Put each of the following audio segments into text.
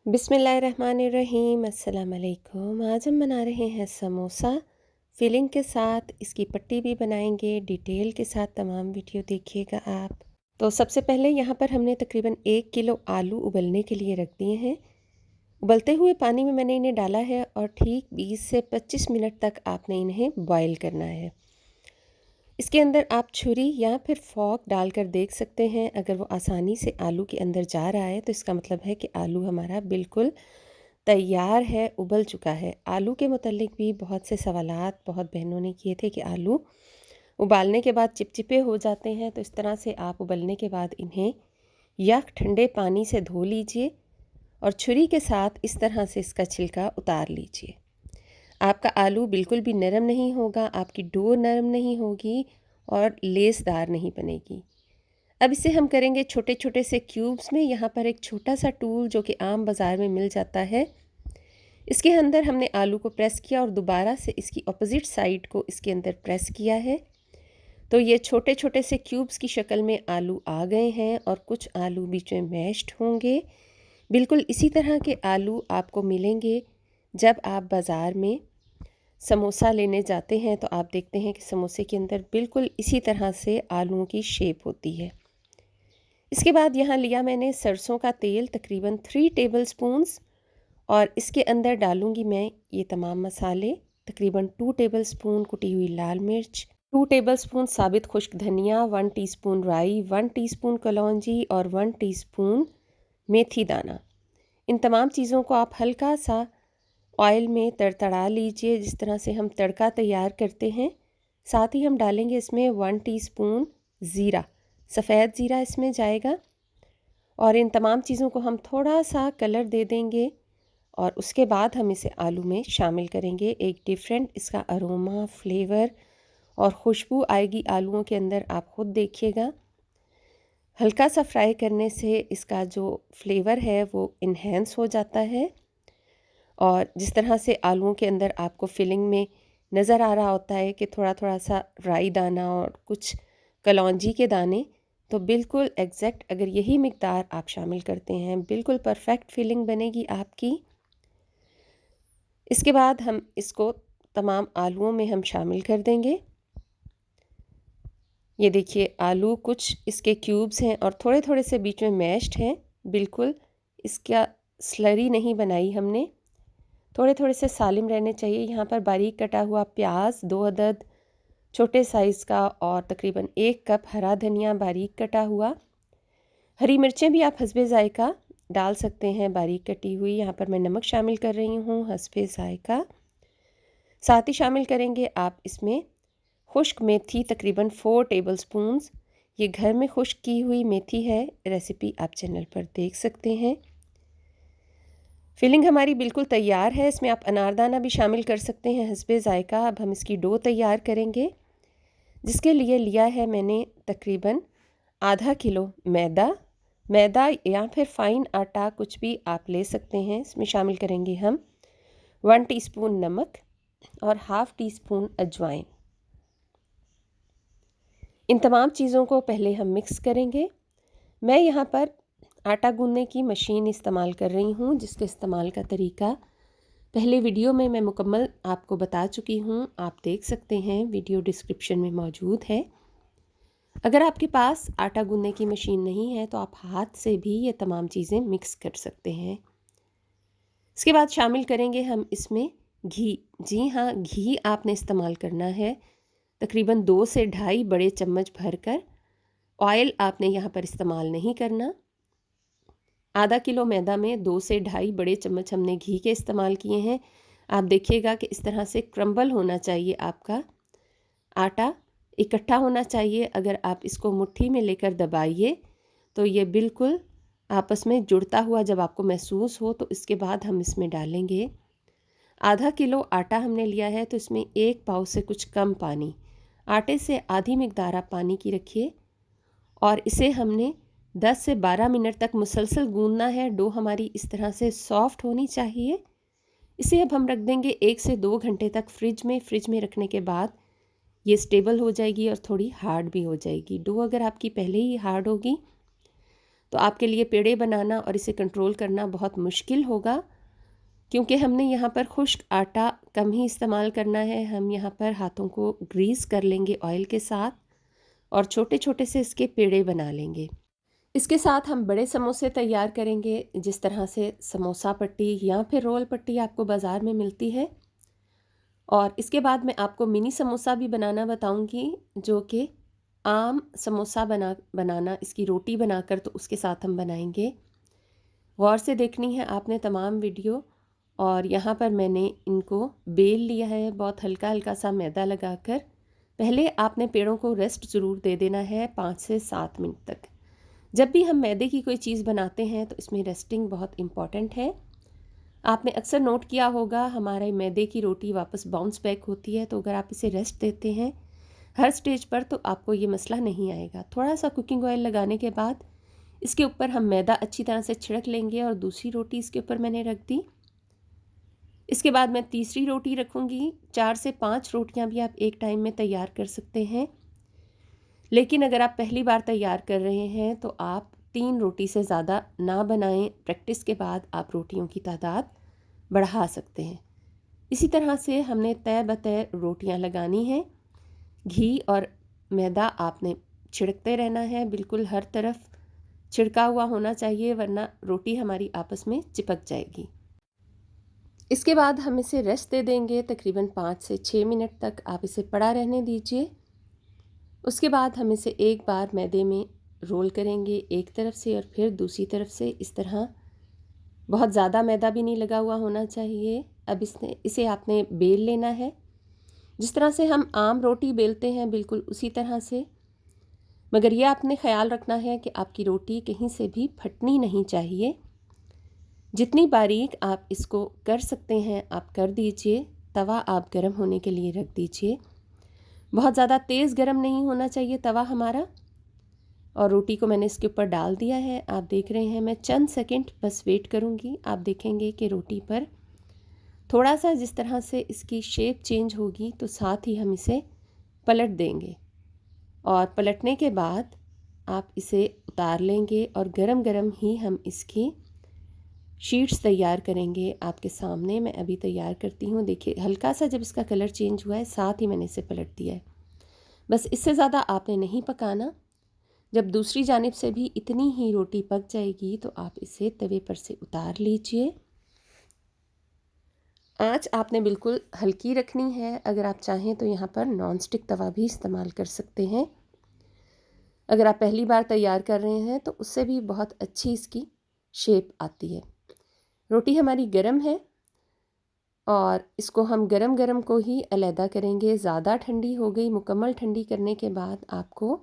बिस्मिल्लाहिर्रहमानिर्रहीम अस्सलाम वालेकुम। आज हम बना रहे हैं समोसा फिलिंग के साथ। इसकी पट्टी भी बनाएंगे, डिटेल के साथ तमाम वीडियो देखिएगा आप। तो सबसे पहले यहाँ पर हमने तकरीबन 1 किलो आलू उबलने के लिए रख दिए हैं। उबलते हुए पानी में मैंने इन्हें डाला है और ठीक 20 से 25 मिनट तक आपने इन्हें बॉयल करना है। इसके अंदर आप छुरी या फिर फॉर्क डालकर देख सकते हैं। अगर वो आसानी से आलू के अंदर जा रहा है तो इसका मतलब है कि आलू हमारा बिल्कुल तैयार है, उबल चुका है। आलू के मुतल्लिक भी बहुत से सवालात बहुत बहनों ने किए थे कि आलू उबालने के बाद चिपचिपे हो जाते हैं। तो इस तरह से आप उबलने के बाद इन्हें यक ठंडे पानी से धो लीजिए और छुरी के साथ इस तरह से इसका छिलका उतार लीजिए। आपका आलू बिल्कुल भी नरम नहीं होगा, आपकी डो नरम नहीं होगी और लेसदार नहीं बनेगी। अब इसे हम करेंगे छोटे छोटे से क्यूब्स में। यहाँ पर एक छोटा सा टूल जो कि आम बाज़ार में मिल जाता है, इसके अंदर हमने आलू को प्रेस किया और दोबारा से इसकी अपोजिट साइड को इसके अंदर प्रेस किया है। तो ये छोटे छोटे से क्यूब्स की शक्ल में आलू आ गए हैं और कुछ आलू बीच में मैश्ड होंगे। बिल्कुल इसी तरह के आलू आपको मिलेंगे जब आप बाज़ार में समोसा लेने जाते हैं। तो आप देखते हैं कि समोसे के अंदर बिल्कुल इसी तरह से आलूओं की शेप होती है। इसके बाद यहाँ लिया मैंने सरसों का तेल तकरीबन 3 टेबलस्पून्स और इसके अंदर डालूँगी मैं ये तमाम मसाले। तकरीबन 2 टेबलस्पून कुटी हुई लाल मिर्च, 2 टेबलस्पून साबित खुश्क धनिया, 1 टीस्पून राई, 1 टीस्पून कलौंजी और 1 टीस्पून मेथी दाना। इन तमाम चीज़ों को आप हल्का सा ऑयल में तड़तड़ा लीजिए, जिस तरह से हम तड़का तैयार करते हैं। साथ ही हम डालेंगे इसमें 1 टीस्पून ज़ीरा, सफ़ेद ज़ीरा इसमें जाएगा और इन तमाम चीज़ों को हम थोड़ा सा कलर दे देंगे और उसके बाद हम इसे आलू में शामिल करेंगे। एक डिफरेंट इसका अरोमा, फ्लेवर और खुशबू आएगी आलूओं के अंदर, आप ख़ुद देखिएगा। हल्का सा फ्राई करने से इसका जो फ्लेवर है वो इन्हेंस हो जाता है और जिस तरह से आलूओं के अंदर आपको फिलिंग में नज़र आ रहा होता है कि थोड़ा थोड़ा सा राई दाना और कुछ कलौंजी के दाने, तो बिल्कुल एग्जैक्ट अगर यही मिक़दार आप शामिल करते हैं बिल्कुल परफेक्ट फिलिंग बनेगी आपकी। इसके बाद हम इसको तमाम आलूओं में हम शामिल कर देंगे। ये देखिए आलू कुछ इसके क्यूब्स हैं और थोड़े थोड़े से बीच में मैश्ड हैं। बिल्कुल इसका स्लरी नहीं बनाई हमने, थोड़े थोड़े से सालिम रहने चाहिए। यहाँ पर बारीक कटा हुआ प्याज 2 अदद छोटे साइज़ का और तकरीबन 1 कप हरा धनिया बारीक कटा हुआ। हरी मिर्चें भी आप हस्बे ज़ायका डाल सकते हैं बारीक कटी हुई। यहाँ पर मैं नमक शामिल कर रही हूँ हस्बे ज़ायका। साथ ही शामिल करेंगे आप इसमें खुश्क मेथी तकरीबन 4 टेबलस्पून्स। ये घर में खुश्क की हुई मेथी है, रेसिपी आप चैनल पर देख सकते हैं। फिलिंग हमारी बिल्कुल तैयार है। इसमें आप अनारदाना भी शामिल कर सकते हैं हस्बे ज़ायका। अब हम इसकी डो तैयार करेंगे, जिसके लिए लिया है मैंने तकरीबन आधा किलो मैदा या फिर फ़ाइन आटा कुछ भी आप ले सकते हैं। इसमें शामिल करेंगे हम 1 टीस्पून नमक और हाफ़ टी स्पून अजवाइन। इन तमाम चीज़ों को पहले हम मिक्स करेंगे। मैं यहाँ पर आटा गूंदने की मशीन इस्तेमाल कर रही हूँ, जिसके इस्तेमाल का तरीका पहले वीडियो में मैं मुकम्मल आपको बता चुकी हूँ, आप देख सकते हैं, वीडियो डिस्क्रिप्शन में मौजूद है। अगर आपके पास आटा गूंदने की मशीन नहीं है तो आप हाथ से भी ये तमाम चीज़ें मिक्स कर सकते हैं। इसके बाद शामिल करेंगे हम इसमें घी। जी हाँ, घी आपने इस्तेमाल करना है, तकरीबन 2 से 2.5 बड़े चम्मच भरकर। ऑयल आपने यहाँ पर इस्तेमाल नहीं करना। आधा किलो मैदा में 2 से 2.5 बड़े चम्मच हमने घी के इस्तेमाल किए हैं। आप देखिएगा कि इस तरह से क्रम्बल होना चाहिए, आपका आटा इकट्ठा होना चाहिए। अगर आप इसको मुट्ठी में लेकर दबाइए तो ये बिल्कुल आपस में जुड़ता हुआ जब आपको महसूस हो, तो इसके बाद हम इसमें डालेंगे आधा किलो आटा हमने लिया है, तो इसमें 1 पाव से कुछ कम पानी, आटे से आधी मिकदार आप पानी की रखिए और इसे हमने 10 से 12 मिनट तक मुसलसल गूंदना है। डो हमारी इस तरह से सॉफ्ट होनी चाहिए। इसे अब हम रख देंगे 1 से 2 घंटे तक फ्रिज में। फ्रिज में रखने के बाद ये स्टेबल हो जाएगी और थोड़ी हार्ड भी हो जाएगी। डो अगर आपकी पहले ही हार्ड होगी तो आपके लिए पेड़े बनाना और इसे कंट्रोल करना बहुत मुश्किल होगा, क्योंकि हमने यहाँ पर खुश्क आटा कम ही इस्तेमाल करना है। हम यहाँ पर हाथों को ग्रीस कर लेंगे ऑयल के साथ और छोटे छोटे से इसके पेड़े बना लेंगे। इसके साथ हम बड़े समोसे तैयार करेंगे, जिस तरह से समोसा पट्टी या फिर रोल पट्टी आपको बाज़ार में मिलती है। और इसके बाद मैं आपको मिनी समोसा भी बनाना बताऊंगी, जो कि आम समोसा बनाना इसकी रोटी बनाकर तो उसके साथ हम बनाएंगे। गौर से देखनी है आपने तमाम वीडियो। और यहाँ पर मैंने इनको बेल लिया है बहुत हल्का हल्का सा मैदा लगाकर। पहले आपने पेड़ों को रेस्ट ज़रूर दे देना है 5 से 7 मिनट तक। जब भी हम मैदे की कोई चीज़ बनाते हैं तो इसमें रेस्टिंग बहुत इम्पॉर्टेंट है। आपने अक्सर नोट किया होगा हमारे मैदे की रोटी वापस बाउंस बैक होती है, तो अगर आप इसे रेस्ट देते हैं हर स्टेज पर तो आपको ये मसला नहीं आएगा। थोड़ा सा कुकिंग ऑयल लगाने के बाद इसके ऊपर हम मैदा अच्छी तरह से छिड़क लेंगे और दूसरी रोटी इसके ऊपर मैंने रख दी। इसके बाद मैं तीसरी रोटी रखूँगी। 4 से 5 रोटियां भी आप एक टाइम में तैयार कर सकते हैं, लेकिन अगर आप पहली बार तैयार कर रहे हैं तो आप 3 रोटी से ज़्यादा ना बनाएं। प्रैक्टिस के बाद आप रोटियों की तादाद बढ़ा सकते हैं। इसी तरह से हमने तय बतय रोटियां लगानी हैं। घी और मैदा आपने छिड़कते रहना है, बिल्कुल हर तरफ छिड़का हुआ होना चाहिए, वरना रोटी हमारी आपस में चिपक जाएगी। इसके बाद हम इसे रेस्ट दे देंगे तकरीबन 5 से 6 मिनट तक। आप इसे पड़ा रहने दीजिए। उसके बाद हम इसे एक बार मैदे में रोल करेंगे, एक तरफ से और फिर दूसरी तरफ से, इस तरह। बहुत ज़्यादा मैदा भी नहीं लगा हुआ होना चाहिए। अब इसे आपने बेल लेना है, जिस तरह से हम आम रोटी बेलते हैं बिल्कुल उसी तरह से। मगर यह आपने ख्याल रखना है कि आपकी रोटी कहीं से भी फटनी नहीं चाहिए। जितनी बारीक आप इसको कर सकते हैं आप कर दीजिए। तवा आप गर्म होने के लिए रख दीजिए। बहुत ज़्यादा तेज़ गर्म नहीं होना चाहिए तवा हमारा। और रोटी को मैंने इसके ऊपर डाल दिया है। आप देख रहे हैं मैं चंद सेकंड बस वेट करूँगी। आप देखेंगे कि रोटी पर थोड़ा सा जिस तरह से इसकी शेप चेंज होगी तो साथ ही हम इसे पलट देंगे। और पलटने के बाद आप इसे उतार लेंगे और गरम गरम ही हम इसकी शीट्स तैयार करेंगे। आपके सामने मैं अभी तैयार करती हूँ। देखिए हल्का सा जब इसका कलर चेंज हुआ है साथ ही मैंने इसे पलट दिया है। बस इससे ज़्यादा आपने नहीं पकाना। जब दूसरी जानिब से भी इतनी ही रोटी पक जाएगी तो आप इसे तवे पर से उतार लीजिए। आंच आपने बिल्कुल हल्की रखनी है। अगर आप चाहें तो यहाँ पर नॉन स्टिक तवा भी इस्तेमाल कर सकते हैं। अगर आप पहली बार तैयार कर रहे हैं तो उससे भी बहुत अच्छी इसकी शेप आती है। रोटी हमारी गरम है और इसको हम गरम गरम को ही अलहदा करेंगे। ज़्यादा ठंडी हो गई, मुकम्मल ठंडी करने के बाद आपको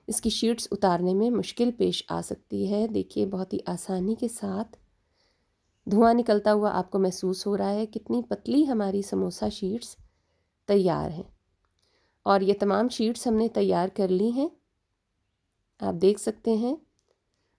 इसकी शीट्स उतारने में मुश्किल पेश आ सकती है। देखिए बहुत ही आसानी के साथ धुआं निकलता हुआ आपको महसूस हो रहा है। कितनी पतली हमारी समोसा शीट्स तैयार हैं। और ये तमाम शीट्स हमने तैयार कर ली हैं। आप देख सकते हैं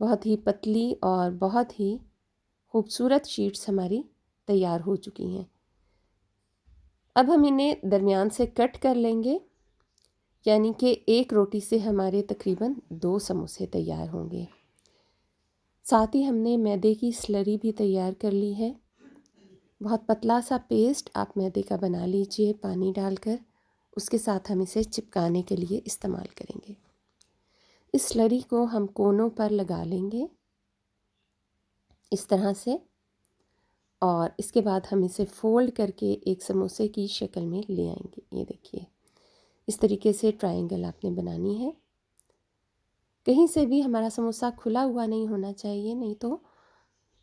बहुत ही पतली और बहुत ही खूबसूरत शीट्स हमारी तैयार हो चुकी हैं। अब हम इन्हें दरमियान से कट कर लेंगे, यानी कि एक रोटी से हमारे तकरीबन 2 समोसे तैयार होंगे। साथ ही हमने मैदे की स्लरी भी तैयार कर ली है। बहुत पतला सा पेस्ट आप मैदे का बना लीजिए पानी डालकर। उसके साथ हम इसे चिपकाने के लिए इस्तेमाल करेंगे। इस स्लरी को हम कोनों पर लगा लेंगे इस तरह से। और इसके बाद हम इसे फोल्ड करके एक समोसे की शक्ल में ले आएंगे। ये देखिए इस तरीके से ट्रायंगल आपने बनानी है। कहीं से भी हमारा समोसा खुला हुआ नहीं होना चाहिए, नहीं तो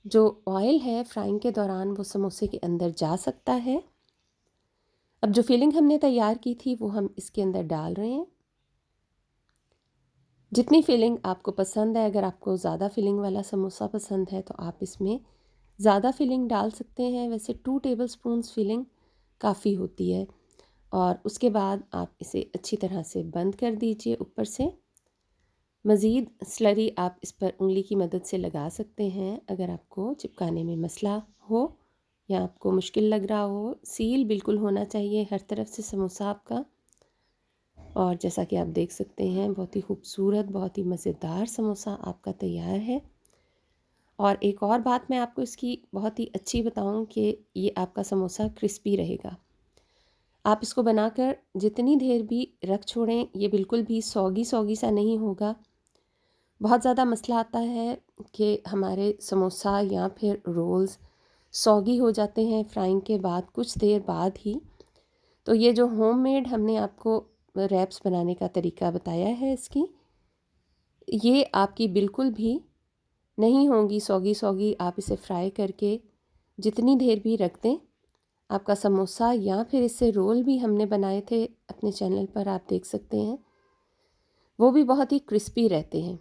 जो ऑयल है फ्राइंग के दौरान वो समोसे के अंदर जा सकता है। अब जो फिलिंग हमने तैयार की थी वो हम इसके अंदर डाल रहे हैं। जितनी फिलिंग आपको पसंद है, अगर आपको ज़्यादा फिलिंग वाला समोसा पसंद है तो आप इसमें ज़्यादा फिलिंग डाल सकते हैं। वैसे 2 टेबलस्पून फिलिंग काफ़ी होती है। और उसके बाद आप इसे अच्छी तरह से बंद कर दीजिए ऊपर से। मज़ीद स्लरी आप इस पर उंगली की मदद से लगा सकते हैं अगर आपको चिपकाने में मसला हो या आपको मुश्किल लग रहा हो। सील बिल्कुल होना चाहिए हर तरफ से समोसा आपका। और जैसा कि आप देख सकते हैं बहुत ही खूबसूरत, बहुत ही मज़ेदार समोसा आपका तैयार है। और एक और बात मैं आपको इसकी बहुत ही अच्छी बताऊं कि ये आपका समोसा क्रिस्पी रहेगा। आप इसको बनाकर जितनी देर भी रख छोड़ें, ये बिल्कुल भी सौगी सौगी सा नहीं होगा। बहुत ज़्यादा मसला आता है कि हमारे समोसा या फिर रोल्स सौगी हो जाते हैं फ्राइंग के बाद कुछ देर बाद ही। तो ये जो होममेड हमने आपको रैप्स बनाने का तरीका बताया है इसकी, ये आपकी बिल्कुल भी नहीं होंगी सौगी सौगी। आप इसे फ्राई करके जितनी देर भी रख दें, आपका समोसा या फिर इससे रोल भी हमने बनाए थे अपने चैनल पर, आप देख सकते हैं, वो भी बहुत ही क्रिस्पी रहते हैं।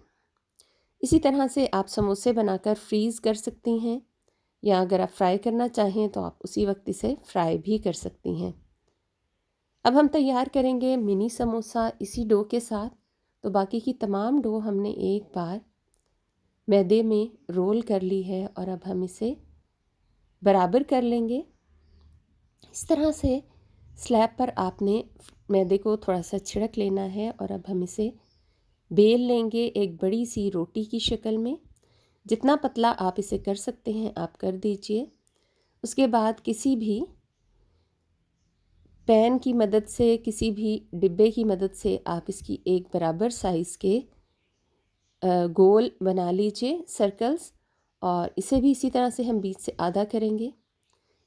इसी तरह से आप समोसे बनाकर फ्रीज़ कर सकती हैं, या अगर आप फ्राई करना चाहें तो आप उसी वक्त इसे फ्राई भी कर सकती हैं। अब हम तैयार करेंगे मिनी समोसा इसी डो के साथ। तो बाकी की तमाम डो हमने एक बार मैदे में रोल कर ली है और अब हम इसे बराबर कर लेंगे। इस तरह से स्लैब पर आपने मैदे को थोड़ा सा छिड़क लेना है और अब हम इसे बेल लेंगे एक बड़ी सी रोटी की शक्ल में। जितना पतला आप इसे कर सकते हैं आप कर दीजिए। उसके बाद किसी भी पैन की मदद से, किसी भी डिब्बे की मदद से आप इसकी एक बराबर साइज़ के गोल बना लीजिए सर्कल्स, और इसे भी इसी तरह से हम बीच से आधा करेंगे।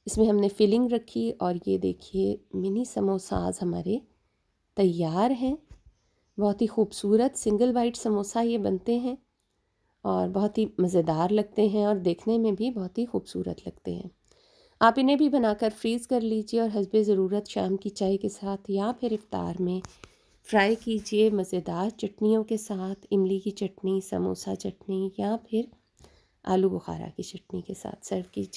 इसमें हमने फिलिंग रखी और ये देखिए मिनी समोसाज हमारे तैयार हैं। बहुत ही खूबसूरत सिंगल वाइट समोसा ये बनते हैं और बहुत ही मज़ेदार लगते हैं और देखने में भी बहुत ही खूबसूरत लगते हैं। आप इन्हें भी बनाकर फ्रीज़ कर लीजिए और हस्बे ज़रूरत शाम की चाय के साथ या फिर इफ्तार में फ्राई कीजिए मज़ेदार चटनियों के साथ। इमली की चटनी, समोसा चटनी या फिर आलू बुखारा की चटनी के साथ सर्व कीजिए।